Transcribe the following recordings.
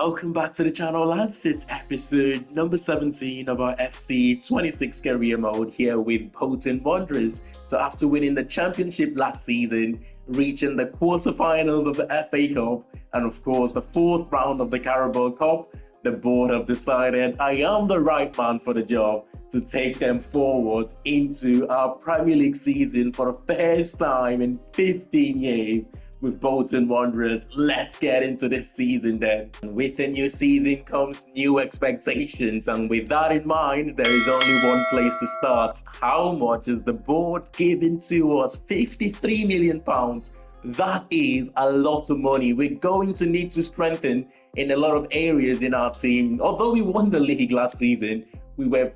Welcome back to the channel, lads. It's episode number 17 of our FC 26 career mode here with Bolton Wanderers. So after winning the championship last season, reaching the quarterfinals of the FA Cup, and of course the fourth round of the Carabao Cup, the board have decided I am the right man for the job to take them forward into our Premier League season for the first time in 15 years. With Bolton Wanderers, let's get into this season then. With the new season comes new expectations, and with that in mind, there is only one place to start. How much is the board giving to us? £53 million. That is a lot of money. We're going to need to strengthen in a lot of areas in our team. Although we won the league last season, we were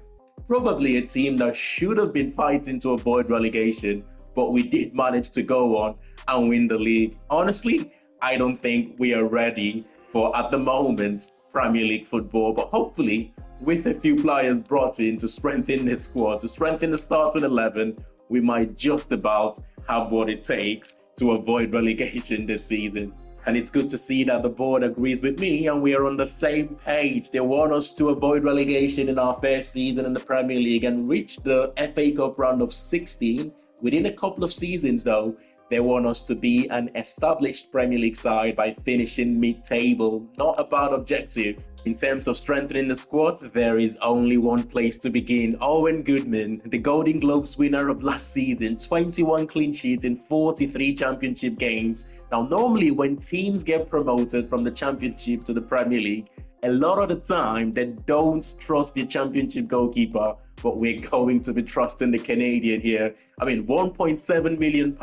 probably a team that should have been fighting to avoid relegation, but we did manage to go on and win the league. Honestly, I don't think we are ready for, at the moment, Premier League football, but hopefully with a few players brought in to strengthen the squad, to strengthen the starting 11, we might just about have what it takes to avoid relegation this season. And it's good to see that the board agrees with me and we are on the same page. They want us to avoid relegation in our first season in the Premier League and reach the FA Cup round of 16 within a couple of seasons though. They want us to be an established Premier League side by finishing mid-table, not a bad objective. In terms of strengthening the squad, there is only one place to begin. Owen Goodman, the Golden Globes winner of last season, 21 clean sheets in 43 championship games. Now, normally when teams get promoted from the championship to the Premier League, a lot of the time they don't trust the championship goalkeeper, but we're going to be trusting the Canadian here. I mean, £1.7 million,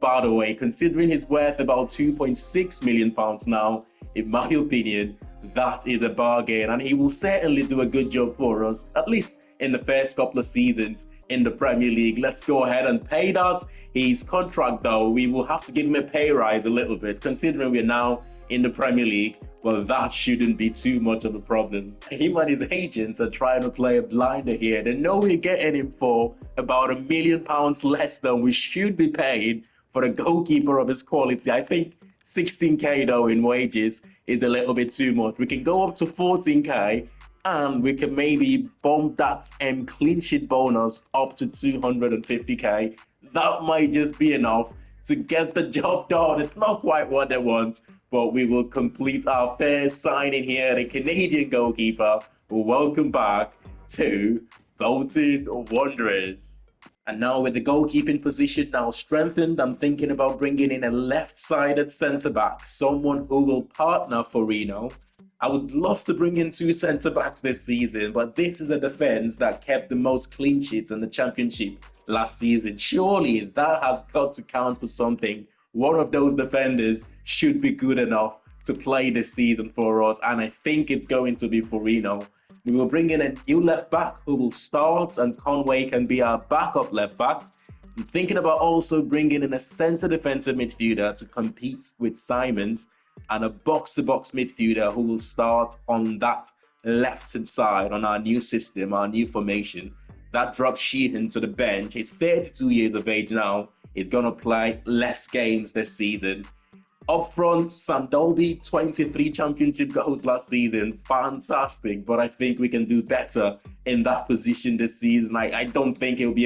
by the way, considering his worth about £2.6 million now, in my opinion, that is a bargain, and he will certainly do a good job for us, at least in the first couple of seasons in the Premier League. Let's go ahead and pay that. His contract, though, we will have to give him a pay rise a little bit, considering we're now in the Premier League. Well, that shouldn't be too much of a problem. Him and his agents are trying to play a blinder here. They know we're getting him for about £1 million less than we should be paid for a goalkeeper of his quality. I think 16k though in wages is a little bit too much. We can go up to 14k and we can maybe bump that clean sheet bonus up to 250k. That might just be enough to get the job done. It's not quite what they want, but we will complete our first signing here. The Canadian goalkeeper. Welcome back to Bolton Wanderers. And now with the goalkeeping position now strengthened, I'm thinking about bringing in a left-sided centre-back, someone who will partner for Reno. I would love to bring in two centre-backs this season, but this is a defence that kept the most clean sheets in the championship last season. Surely that has got to count for something. One of those defenders should be good enough to play this season for us, and I think it's going to be for Reno. We will bring in a new left back who will start, and Conway can be our backup left back. I'm thinking about also bringing in a centre defensive midfielder to compete with Simons, and a box-to-box midfielder who will start on that left-hand side on our new system, our new formation. That drops Sheehan to the bench. He's 32 years of age now. He's going to play less games this season. Up front, Sam Dolby, 23 championship goals last season. Fantastic, but I think we can do better in that position this season. I don't think it'll be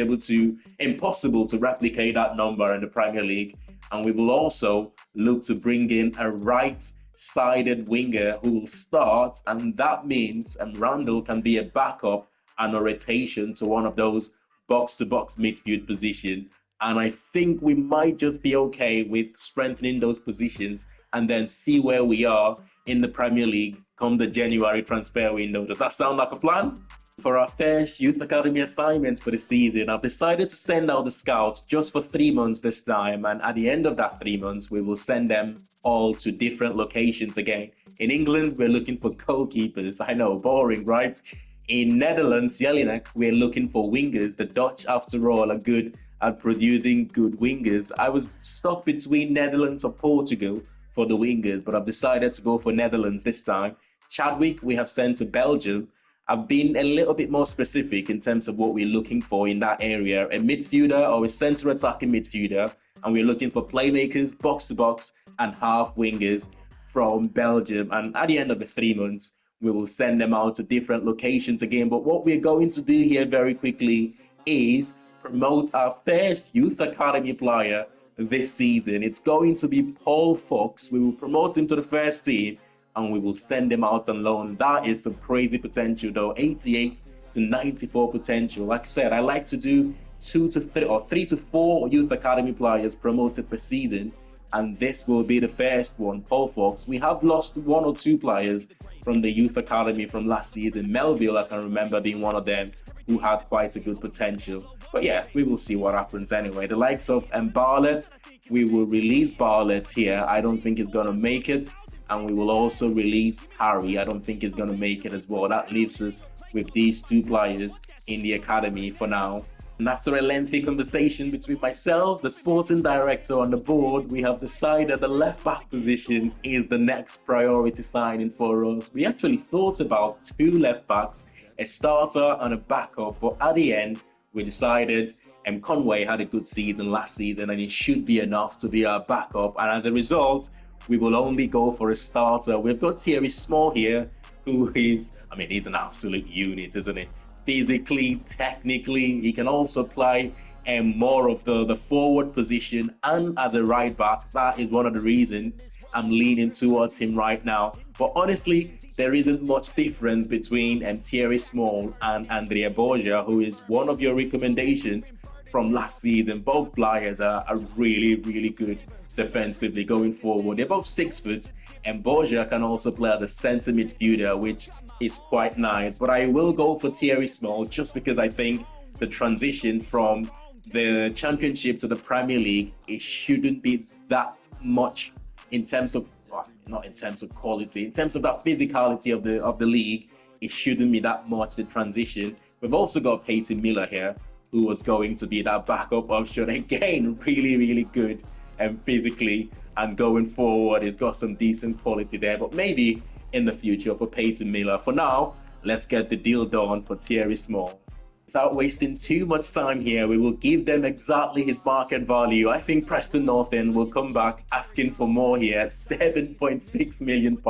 impossible to replicate that number in the Premier League. And we will also look to bring in a right-sided winger who will start, and that means Randall can be a backup and a rotation to one of those box-to-box midfield positions. And I think we might just be okay with strengthening those positions and then see where we are in the Premier League come the January transfer window. Does that sound like a plan? For our first youth academy assignment for the season, I've decided to send out the scouts just for 3 months this time. And at the end of that 3 months, we will send them all to different locations again. In England, we're looking for goalkeepers. I know, boring, right? In Netherlands, Jelinek, we're looking for wingers. The Dutch, after all, are good at producing good wingers. I was stuck between Netherlands or Portugal for the wingers, but I've decided to go for Netherlands this time. Chadwick, we have sent to Belgium. I've been a little bit more specific in terms of what we're looking for in that area. A midfielder or a centre attacking midfielder, and we're looking for playmakers, box to box, and half wingers. from Belgium, and at the end of the 3 months, we will send them out to different locations again. But what we're going to do here very quickly is promote our first youth academy player this season. It's going to be Paul Fox. We will promote him to the first team and we will send him out on loan. That is some crazy potential though, 88 to 94 potential. Like I said, I like to do 2 to 3 or 3 to 4 youth academy players promoted per season, and this will be the first one, Paul Fox. We have lost 1 or 2 players from the youth academy from last season. Melville, I can remember being one of them who had quite a good potential. But yeah, we will see what happens anyway. The likes of Barlett, we will release Barlett here. I don't think he's going to make it. And we will also release Harry. I don't think he's going to make it as well. That leaves us with these 2 players in the academy for now. And after a lengthy conversation between myself, the sporting director on the board, we have decided the left-back position is the next priority signing for us. We actually thought about 2 left-backs, a starter and a backup, but at the end, we decided Conway had a good season last season and it should be enough to be our backup. And as a result, we will only go for a starter. We've got Thierry Small here, who is, he's an absolute unit, isn't he? Physically, technically, he can also play more of the forward position and as a right back. That is one of the reasons I'm leaning towards him right now. But honestly, there isn't much difference between Thierry Small and Andrea Borgia, who is one of your recommendations from last season. Both players are really, really good defensively going forward. They're both 6 foot, and Borgia can also play as a centre midfielder, which is quite nice. But I will go for Thierry Small just because I think the transition from the Championship to the Premier League, it shouldn't be that much in terms of, not in terms of quality, in terms of that physicality of the league, it shouldn't be that much, the transition. We've also got Peyton Miller here, who was going to be that backup option. Again, really, really good and physically, and going forward, he's got some decent quality there. But maybe in the future for Peyton Miller. For now, let's get the deal done for Thierry Small. Without wasting too much time here, we will give them exactly his market value. I think Preston North End will come back asking for more here, £7.6 million.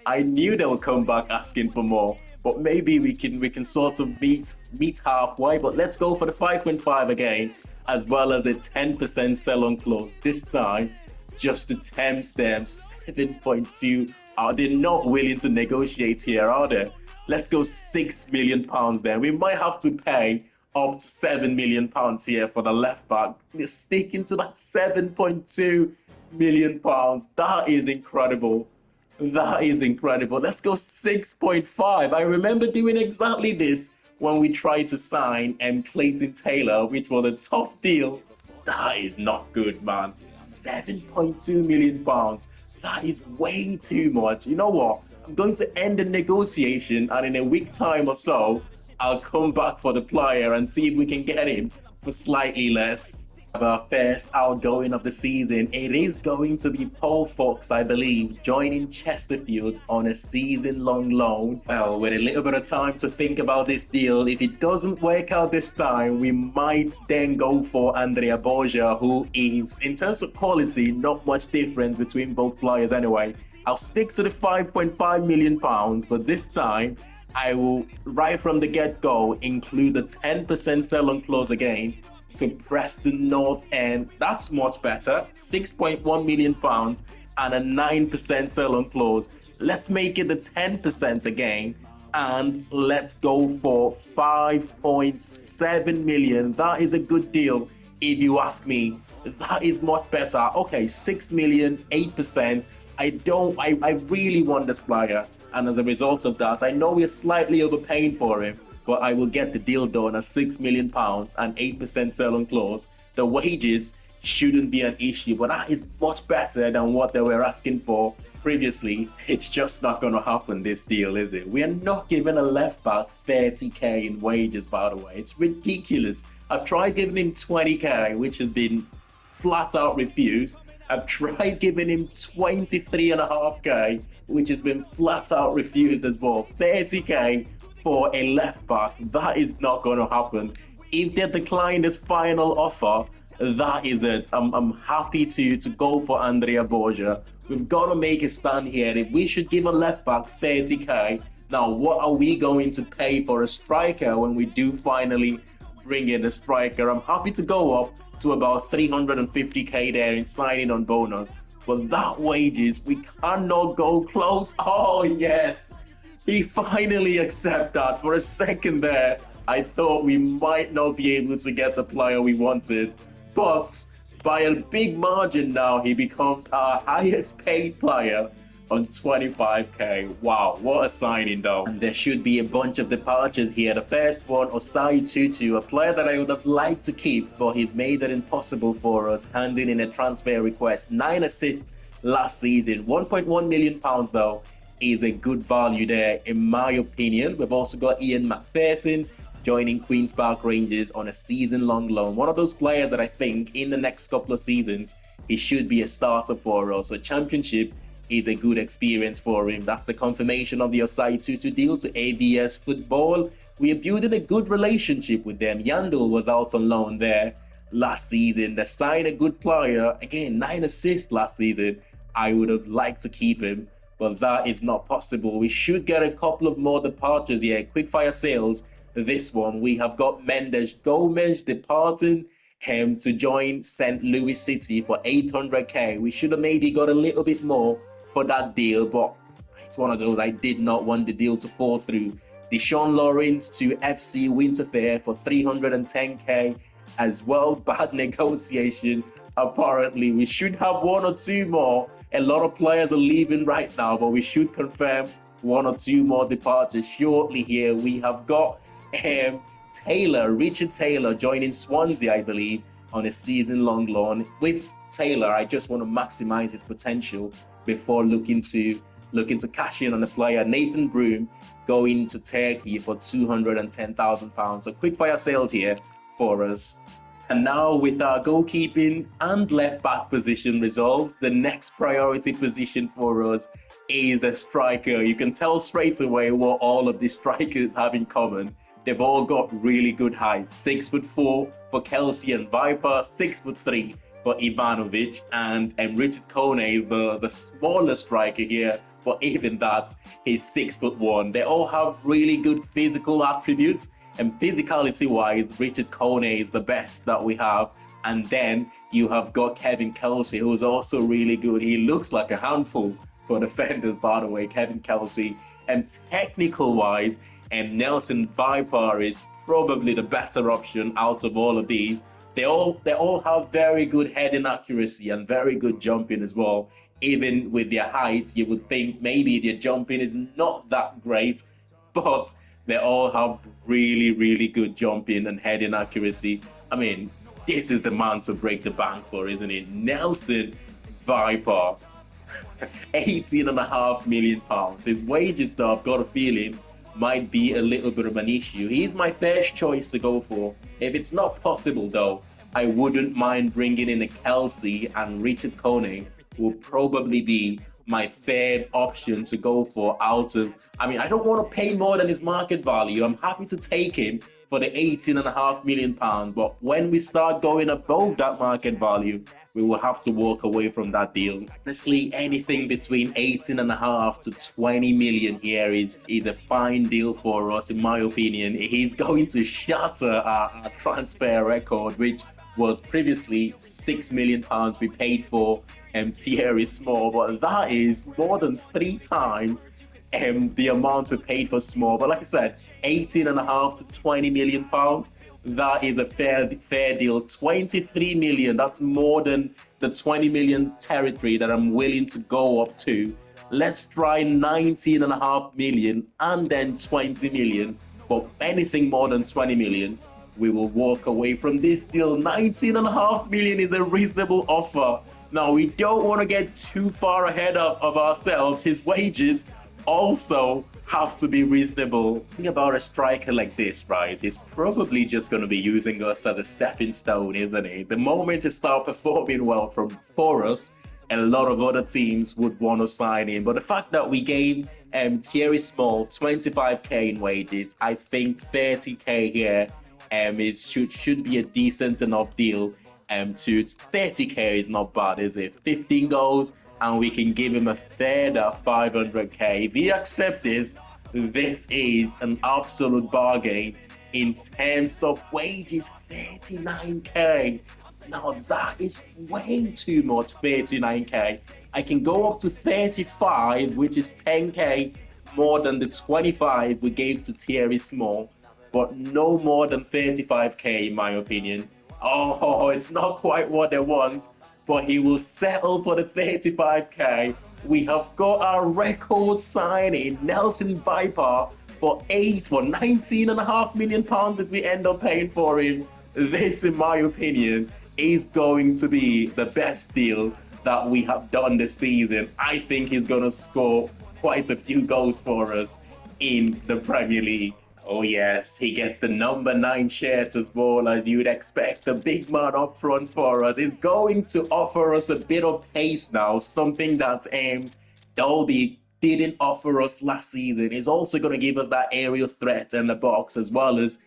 I knew they would come back asking for more, but maybe we can sort of meet halfway. But let's go for the 5.5 again, as well as a 10% sell-on clause this time, just to tempt them. 7.2. Are they not willing to negotiate here, are they? Let's go £6 million then. We might have to pay up to £7 million here for the left back. They're sticking to that £7.2 million. That is incredible. That is incredible. Let's go 6.5. I remember doing exactly this when we tried to sign Clayton Taylor, which was a tough deal. That is not good, man. £7.2 million. That is way too much. You know what? I'm going to end the negotiation, and in a week time or so, I'll come back for the player and see if we can get him for slightly less. Our first outgoing of the season, it is going to be Paul Fox, I believe, joining Chesterfield on a season-long loan. Well, with a little bit of time to think about this deal, if it doesn't work out this time, we might then go for Andrea Borgia, who is, in terms of quality, not much difference between both players anyway. I'll stick to the £5.5 million, but this time, I will, right from the get-go, include the 10% sell-on clause again to Preston North End. That's much better. £6.1 million and a 9% sell-on clause. Let's make it the 10% again, and let's go for 5.7 million. That is a good deal, if you ask me. That is much better. Okay, 6 million, 8%. I really want this player, and as a result of that, I know we're slightly overpaying for him, but I will get the deal done at £6 million and 8% sell-on clause. The wages shouldn't be an issue, but that is much better than what they were asking for previously. It's just not going to happen, this deal, is it? We are not giving a left-back 30k in wages, by the way. It's ridiculous. I've tried giving him 20k, which has been flat-out refused. I've tried giving him 23.5k, which has been flat-out refused as well. 30k for a left back, that is not going to happen. If they decline this final offer, that is it. I'm happy to go for Andrea Borgia. We've got to make a stand here. If we should give a left back 30k, now what are we going to pay for a striker when we do finally bring in a striker? I'm happy to go up to about 350k there in signing on bonus. But that wages, we cannot go close. Oh, yes. He finally accepted that. For a second there, I thought we might not be able to get the player we wanted. But by a big margin now, he becomes our highest paid player on 25k. Wow, what a signing though. And there should be a bunch of departures here. The first one, Osai Tutu, a player that I would have liked to keep, but he's made it impossible for us, handing in a transfer request. 9 assists last season, 1.1 million pounds though is a good value there in my opinion. We've also got Ian McPherson joining Queen's Park Rangers on a season-long loan. One of those players that I think in the next couple of seasons, he should be a starter for us. So Championship is a good experience for him. That's the confirmation of the Osai Tutu deal to ABS Football. We are building a good relationship with them. Yandel was out on loan there last season. They signed a good player. Again, 9 assists last season. I would have liked to keep him, but that is not possible. We should get a couple of more departures here. Quickfire sales. This one, we have got Mendes Gomez departing to join St. Louis City for 800k. We should have maybe got a little bit more for that deal, but it's one of those I did not want the deal to fall through. Deshaun Lawrence to FC Winterthur for 310k as well. Bad negotiation. Apparently, we should have one or two more. A lot of players are leaving right now, but we should confirm one or two more departures shortly here. We have got Richard Taylor joining Swansea, I believe, on a season-long loan. With Taylor, I just want to maximize his potential before looking to cash in on a player. Nathan Broom going to Turkey for £210,000. So quickfire sales here for us. And now with our goalkeeping and left-back position resolved, the next priority position for us is a striker. You can tell straight away what all of these strikers have in common. They've all got really good height. 6'4" for Kelsey and Viper, 6'3" for Ivanovic, and Richard Kone is the smaller striker here, but even that, he's 6'1". They all have really good physical attributes, and physicality-wise, Richard Kone is the best that we have. And then you have got Kevin Kelsey, who's also really good. He looks like a handful for defenders, by the way, Kevin Kelsey. And technical-wise, and Nelson Viper is probably the better option out of all of these. They all have very good heading accuracy and very good jumping as well. Even with their height, you would think maybe their jumping is not that great, but they all have really, really good jumping and heading accuracy. I mean, this is the man to break the bank for, isn't it? Nelson Viper, £18.5 million. His wages, though, I've got a feeling, might be a little bit of an issue. He's my first choice to go for. If it's not possible, though, I wouldn't mind bringing in a Kelsey, and Richard Kone will probably be my third option to go for out of... I mean, I don't want to pay more than his market value. I'm happy to take him for the £18.5 million, but when we start going above that market value, we will have to walk away from that deal. Honestly, anything between 18.5 to 20 million here is a fine deal for us, in my opinion. He's going to shatter our transfer record, which was previously £6 million we paid for Thierry Small, but that is more than 3 times the amount we paid for Small. But like I said, 18.5 to 20 million pounds. That is a fair deal. 23 million, that's more than the 20 million territory that I'm willing to go up to. Let's try 19.5 million and then 20 million. But anything more than 20 million, we will walk away from this deal. 19.5 million is a reasonable offer. Now, we don't want to get too far ahead of ourselves. His wages also have to be reasonable. Think about a striker like this, right? He's probably just going to be using us as a stepping stone, isn't he? The moment he starts performing well for us, a lot of other teams would want to sign him. But the fact that we gave Thierry Small 25k in wages, I think 30k here should be a decent enough deal. to 30k is not bad, is it? 15 goals, and we can give him a third at 500k. If you accept this, this is an absolute bargain in terms of wages. 39k. Now that is way too much. 39k. I can go up to 35, which is 10k more than the 25 we gave to Thierry Small, but no more than 35k in my opinion. Oh, it's not quite what they want, but he will settle for the 35k. We have got our record signing, Nelson Viper, for 19.5 million pounds if we end up paying for him. This, in my opinion, is going to be the best deal that we have done this season. I think he's going to score quite a few goals for us in the Premier League. Oh yes, he gets the number 9 shirt as well, as you would expect. The big man up front for us is going to offer us a bit of pace now, something that Dolby didn't offer us last season. He's also going to give us that aerial threat in the box, as well as,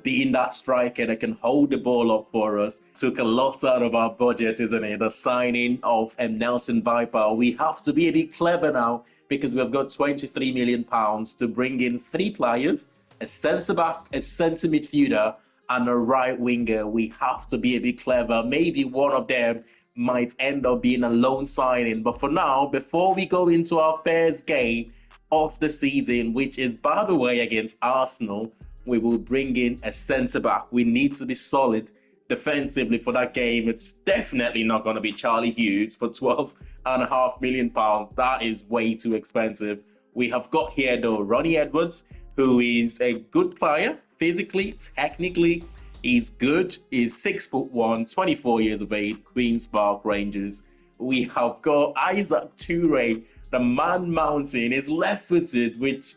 being that striker that can hold the ball up for us. Took a lot out of our budget, isn't it? The signing of Nelson Viper. We have to be a bit clever now, because we've got 23 million pounds to bring in 3 players, a centre-back, a centre midfielder, and a right winger. We have to be a bit clever. Maybe one of them might end up being a loan signing. But for now, before we go into our first game of the season, which is, by the way, against Arsenal, we will bring in a centre-back. We need to be solid defensively for that game. It's definitely not going to be Charlie Hughes for 12.5 million pounds. That is way too expensive. We have got here, though, Ronnie Edwards, who is a good player, physically, technically. He's good. He's 6'1", 24 years of age, Queen's Park Rangers. We have got Isaac Toure, the man mountain, is left-footed, which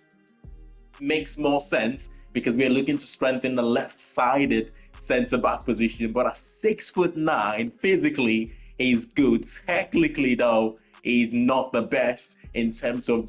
makes more sense because we're looking to strengthen the left-sided centre-back position. But at 6'9", physically, he's good. Technically, though, he's not the best in terms of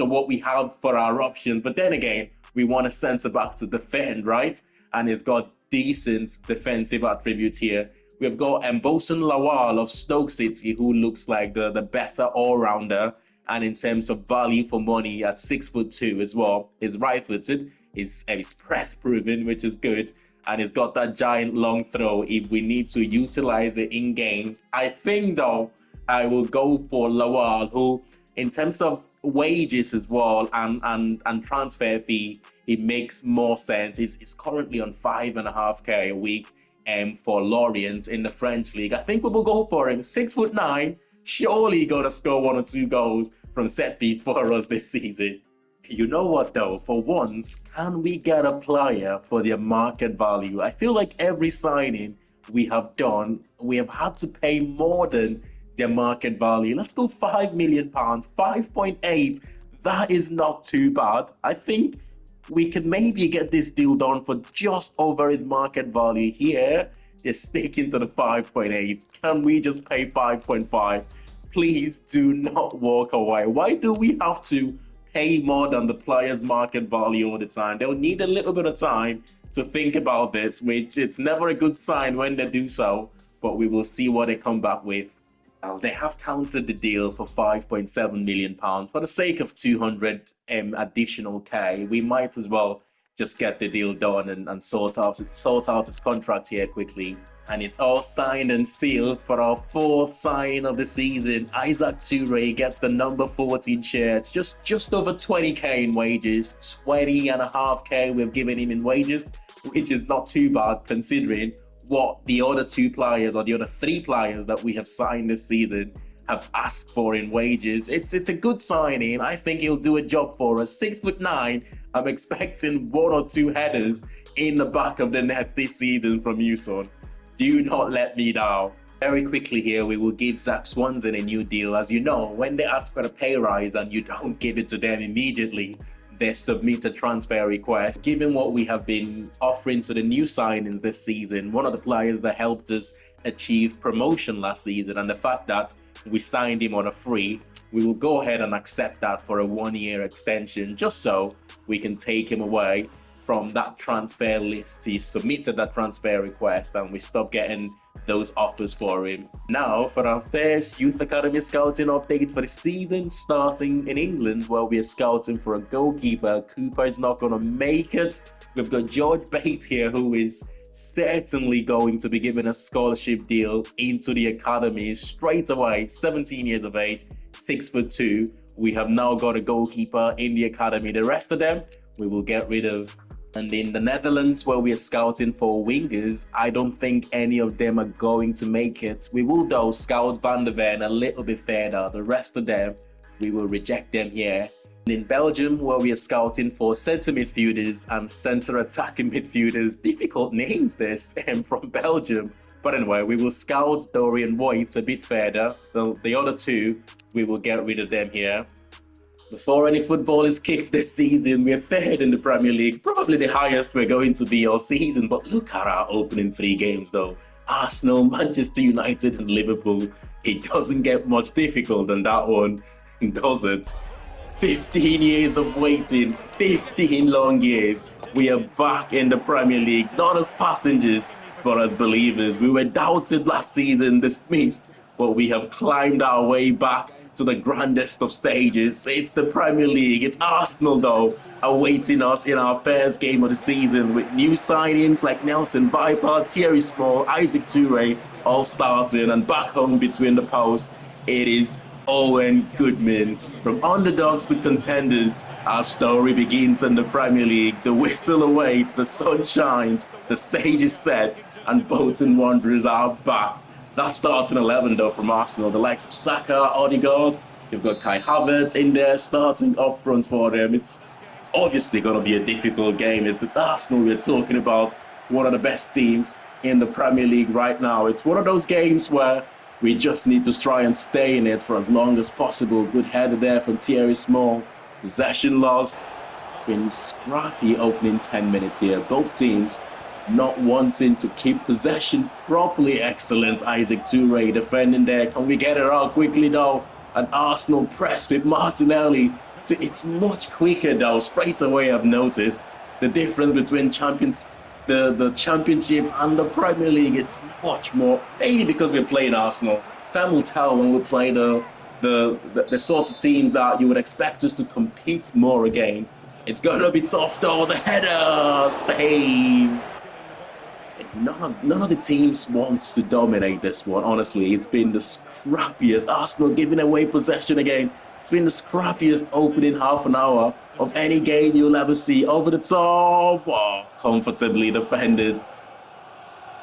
what we have for our options. But then again, we want a centre-back to defend, right? And he's got decent defensive attributes here. We've got Bolton Lawal of Stoke City, who looks like the better all-rounder. And in terms of value for money, at 6'2" as well. He's right-footed, he's press-proven, which is good. And he's got that giant long throw if we need to utilize it in games. I think, though, I will go for Lawal, who, in terms of wages as well and transfer fee, it makes more sense. He's currently on 5.5k a week for Lorient in the French league. I think we will go for him. 6'9", surely gonna score 1 or 2 goals from set piece for us this season. You know what though, for once, can we get a player for their market value? I feel like every signing we have done, we have had to pay more than their market value. Let's go 5 million pounds, 5.8. That is not too bad. I think we could maybe get this deal done for just over his market value here. Is sticking to the 5.8. Can we just pay 5.5? Please do not walk away. Why do we have to pay more than the player's market value all the time? They'll need a little bit of time to think about this, which it's never a good sign when they do so, but we will see what they come back with. Now, they have countered the deal for 5.7 million pounds. For the sake of 200 additional K, we might as well just get the deal done and sort out his contract here quickly. And it's all signed and sealed for our 4th signing of the season. Isaac Toure gets the number 14 shirt, just over 20k in wages, 20.5k we've given him in wages, which is not too bad considering what the other 2 players or the other 3 players that we have signed this season have asked for in wages. It's a good signing. I think he'll do a job for us. 6'9". I'm expecting 1 or 2 headers in the back of the net this season from you, son. Do not let me down. Very quickly here, we will give Zach Swanson a new deal. As you know, when they ask for a pay rise and you don't give it to them immediately, they submit a transfer request. Given what we have been offering to the new signings this season, one of the players that helped us achieve promotion last season, and the fact that we signed him on a free, we will go ahead and accept that for a 1-year extension, just so we can take him away from that transfer list. He submitted that transfer request and we stopped getting those offers for him. Now for our first youth academy scouting update for the season, starting in England, where we are scouting for a goalkeeper. Cooper is not going to make it. We've got George Bates here, who is certainly going to be given a scholarship deal into the academy straight away. 17 years of age, 6'2". We have now got a goalkeeper in the academy. The rest of them we will get rid of. And in the Netherlands, where we are scouting for wingers, I don't think any of them are going to make it. We will though scout Van der Ven a little bit further. The rest of them, we will reject them here. And in Belgium, where we are scouting for centre midfielders and centre attacking midfielders, difficult names this from Belgium. But anyway, we will scout Dorian White a bit further. The other two, we will get rid of them here. Before any football is kicked this season, we're third in the Premier League, probably the highest we're going to be all season. But look at our opening 3 games though. Arsenal, Manchester United and Liverpool. It doesn't get much difficult than that one, does it? 15 years of waiting, 15 long years. We are back in the Premier League, not as passengers, but as believers. We were doubted last season, dismissed, but we have climbed our way back to the grandest of stages. It's the Premier League. It's Arsenal though awaiting us in our first game of the season, with new signings like Nelson Viper, Thierry Small, Isaac Toure all starting, and back home between the posts, it is Owen Goodman. From underdogs to contenders, our story begins in the Premier League. The whistle awaits, the sun shines, the stage is set, and Bolton Wanderers are back. That starting 11 though from Arsenal, the likes of Saka, Odegaard, you've got Kai Havertz in there starting up front for them. It's obviously going to be a difficult game. It's Arsenal we're talking about, one of the best teams in the Premier League right now. It's one of those games where we just need to try and stay in it for as long as possible. Good header there from Thierry Small. Possession lost. Been scrappy opening 10 minutes here. Both teams not wanting to keep possession properly. Excellent Isaac Toure defending there. Can we get it out quickly though? An Arsenal press with Martinelli. It's much quicker though. Straight away I've noticed the difference between the Championship and the Premier League. It's much more, maybe because we're playing Arsenal. Time will tell when we play the sort of teams that you would expect us to compete more against. It's gonna be tough though. The header save. None of the teams wants to dominate this one, honestly. It's been the scrappiest. Arsenal giving away possession again. It's been the scrappiest opening half an hour of any game you'll ever see. Over the top, oh, comfortably defended.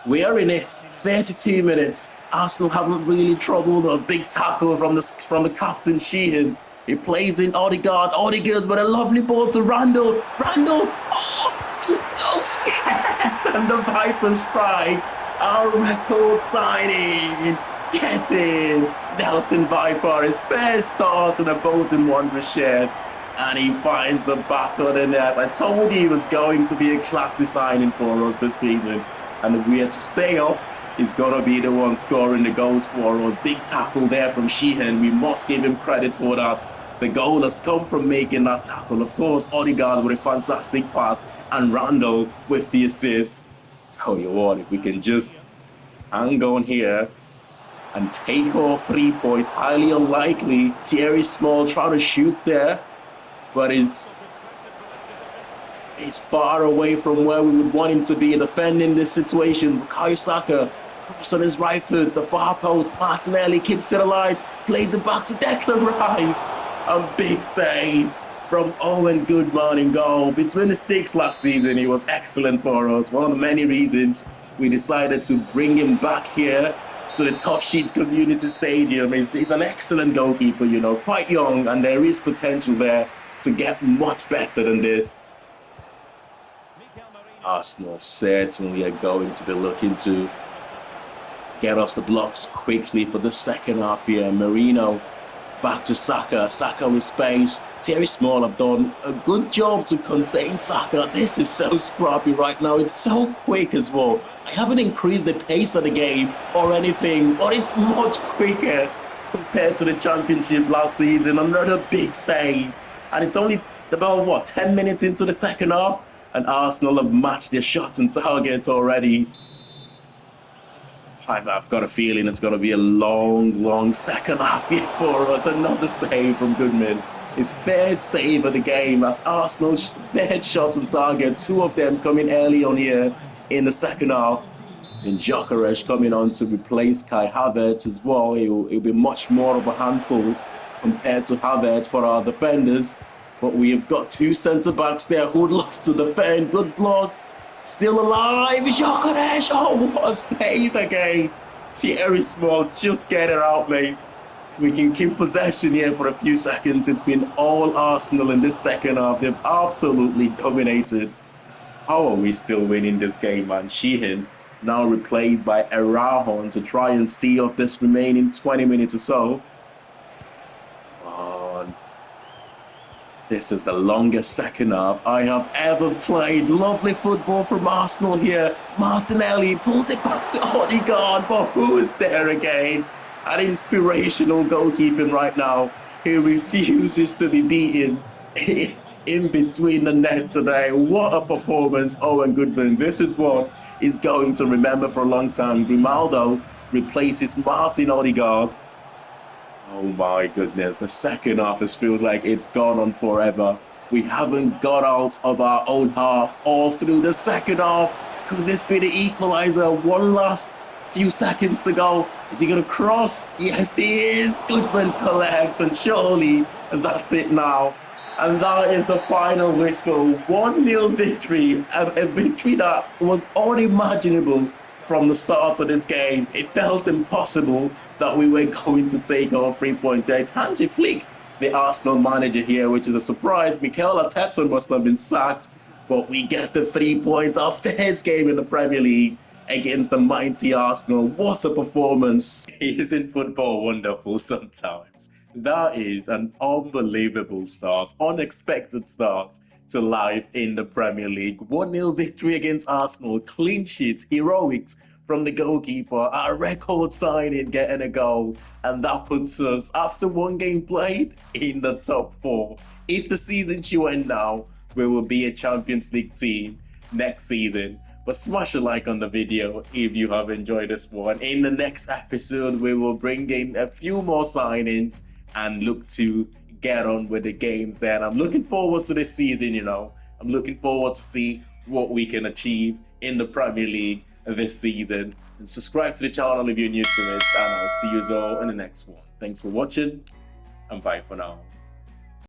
We are in it, 32 minutes. Arsenal haven't really troubled us. Big tackle from the captain Sheehan. He plays in Odegaard. Odegaard's got a lovely ball to Randall. Oh yes! And the Viper strikes. Our record signing. Get in. Nelson Viper, his first start in a Bolton Wanderers shirt. And he finds the back of the net. I told you he was going to be a classy signing for us this season. And if we are to stay up, he's going to be the one scoring the goals for us. Big tackle there from Sheehan. We must give him credit for that. The goal has come from making that tackle. Of course, Odegaard with a fantastic pass and Randall with the assist. Tell you what, if we can just hang on here and take off 3 points, highly unlikely. Thierry Small trying to shoot there, but he's far away from where we would want him to be defending this situation. Bukayo Saka, cross on his right foot, the far post. Martinelli keeps it alive, plays it back to Declan Rice. A big save from Owen Goodman in goal. Between the sticks last season, he was excellent for us. One of the many reasons we decided to bring him back here to the Toughsheet Community Stadium. He's an excellent goalkeeper, you know, quite young, and there is potential there to get much better than this. Arsenal certainly are going to be looking to get off the blocks quickly for the second half here. Merino back to Saka. Saka with space. Thierry Small have done a good job to contain Saka. This is so scrappy right now. It's so quick as well. I haven't increased the pace of the game or anything, but it's much quicker compared to the Championship last season. Another big save. And it's only about, 10 minutes into the second half? and Arsenal have matched their shots and targets already. I've got a feeling it's going to be a long second half here for us. Another save from Goodman. His third save of the game. That's Arsenal's third shot on target. Two of them coming early on here in the second half. And Gyökeres coming on to replace Kai Havertz as well. He'll be much more of a handful compared to Havertz for our defenders. But we have got two centre-backs there who would love to defend. Good block. Still alive. Gyökeres. Oh, what a save again. Thierry Small, just get it out, mate. We can keep possession here for a few seconds. It's been all Arsenal in this second half. They've absolutely dominated. How are we still winning this game, man? Sheehan now replaced by Erahon to try and see off this remaining 20 minutes or so. This is the longest second half I have ever played. Lovely football from Arsenal here. Martinelli pulls it back to Odegaard, but who is there again? An inspirational goalkeeping right now. He refuses to be beaten in between the net today. What a performance, Owen Goodman. This is what he's going to remember for a long time. Grimaldo replaces Martin Odegaard. Oh my goodness, the second half feels like it's gone on forever. We haven't got out of our own half all through the second half. Could this be the equaliser? One last few seconds to go. Is he going to cross? Yes, he is. Goodman collects, and surely that's it now. And that is the final whistle. 1-0 victory, a victory that was unimaginable from the start of this game. It felt impossible that we were going to take our 3 points. It's Hansi Flick, the Arsenal manager here, which is a surprise. Mikel Arteta must have been sacked, but we get the 3 points after his game in the Premier League against the mighty Arsenal. What a performance. Isn't football wonderful sometimes? That is an unbelievable start, unexpected start to life in the Premier League. 1-0 victory against Arsenal, clean sheet, heroics from the goalkeeper, our record signing getting a goal, and that puts us, after one game played, in the top 4. If the season should end now, we will be a Champions League team next season. But smash a like on the video if you have enjoyed this one. In the next episode, we will bring in a few more signings and look to get on with the games there. And I'm looking forward to this season, you know. I'm looking forward to see what we can achieve in the Premier League this season. And subscribe to the channel if you're new to it, and I'll see you all in the next one. Thanks for watching, and bye for now.